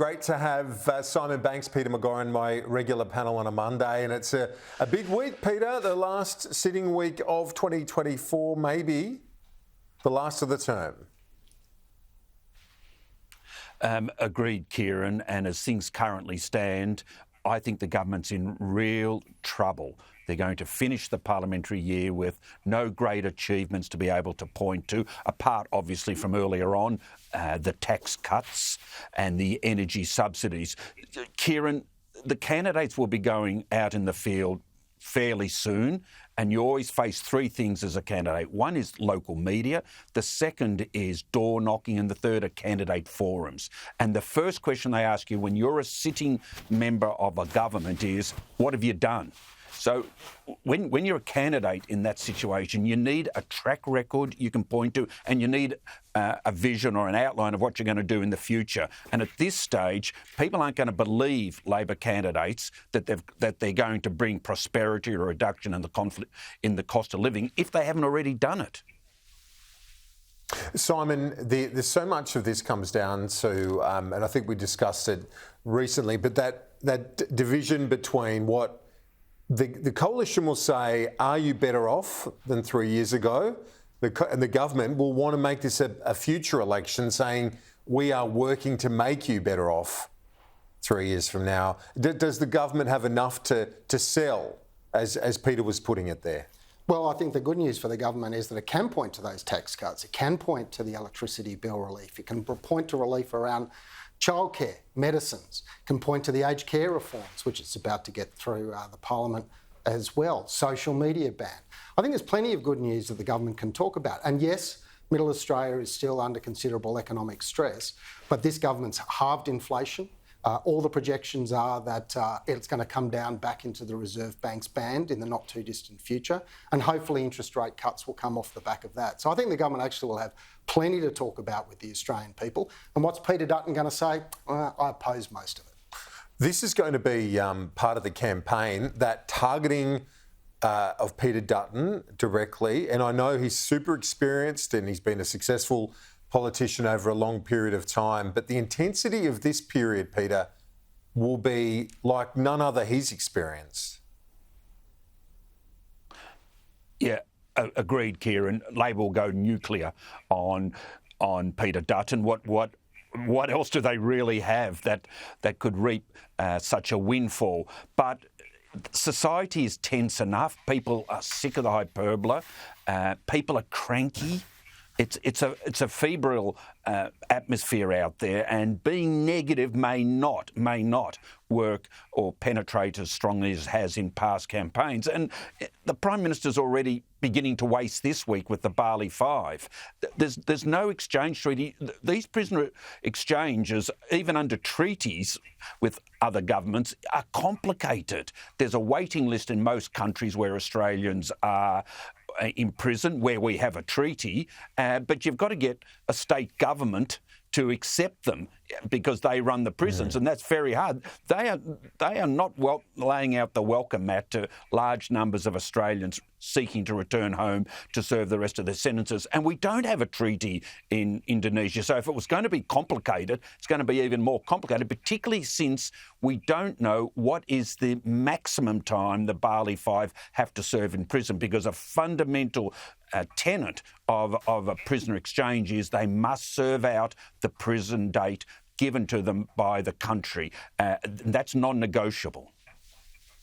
Great to have Simon Banks, Peter McGorran, my regular panel on a Monday. And it's a big week, Peter, the last sitting week of 2024, maybe the last of the term. Agreed, Kieran. And as things currently stand, I think the government's in real trouble. They're going to finish the parliamentary year with no great achievements to be able to point to, apart obviously from earlier on, the tax cuts and the energy subsidies. Kieran, the candidates will be going out in the field fairly soon, and you always face three things as a candidate. One is local media, the second is door knocking, and the third are candidate forums. And the first question they ask you when you're a sitting member of a government is, what have you done? So when you're a candidate in that situation, you need a track record you can point to, and you need a vision or an outline of what you're going to do in the future. And at this stage, people aren't going to believe Labor candidates that they're going to bring prosperity or reduction in the conflict in the cost of living if they haven't already done it. Simon, there's so much of this comes down to, and I think we discussed it recently, but that division between what the coalition will say, are you better off than 3 years ago? And the government will want to make this a future election, saying we are working to make you better off 3 years from now. Does the government have enough to sell, as Peter was putting it there? Well, I think the good news for the government is that it can point to those tax cuts. It can point to the electricity bill relief. It can point to relief around childcare, medicines, can point to the aged care reforms, which it's about to get through the Parliament as well, social media ban. I think there's plenty of good news that the government can talk about. And yes, Middle Australia is still under considerable economic stress, but this government's halved inflation. All the projections are that it's going to come down back into the Reserve Bank's band in the not too distant future, and hopefully interest rate cuts will come off the back of that. So I think the government actually will have plenty to talk about with the Australian people. And what's Peter Dutton going to say? I oppose most of it. This is going to be part of the campaign, that targeting of Peter Dutton directly. And I know he's super experienced and he's been a successful politician over a long period of time. But the intensity of this period, Peter, will be like none other he's experienced. Yeah, agreed, Kieran. Labor will go nuclear on Peter Dutton. What else do they really have that could reap such a windfall? But society is tense enough. People are sick of the hyperbole. People are cranky. It's a febrile atmosphere out there, and being negative may not work or penetrate as strongly as it has in past campaigns. And the Prime Minister's already beginning to waste this week with the Bali Five. There's no exchange treaty. These prisoner exchanges, even under treaties with other governments, are complicated. There's a waiting list in most countries where Australians are in prison, where we have a treaty, but you've got to get a state government to accept them because they run the prisons, and that's very hard. They are not laying out the welcome mat to large numbers of Australians seeking to return home to serve the rest of their sentences. And we don't have a treaty in Indonesia. So if it was going to be complicated, it's going to be even more complicated, particularly since we don't know what is the maximum time the Bali Five have to serve in prison, because a fundamental tenet of a prisoner exchange is they must serve out the prison date given to them by the country. That's non-negotiable.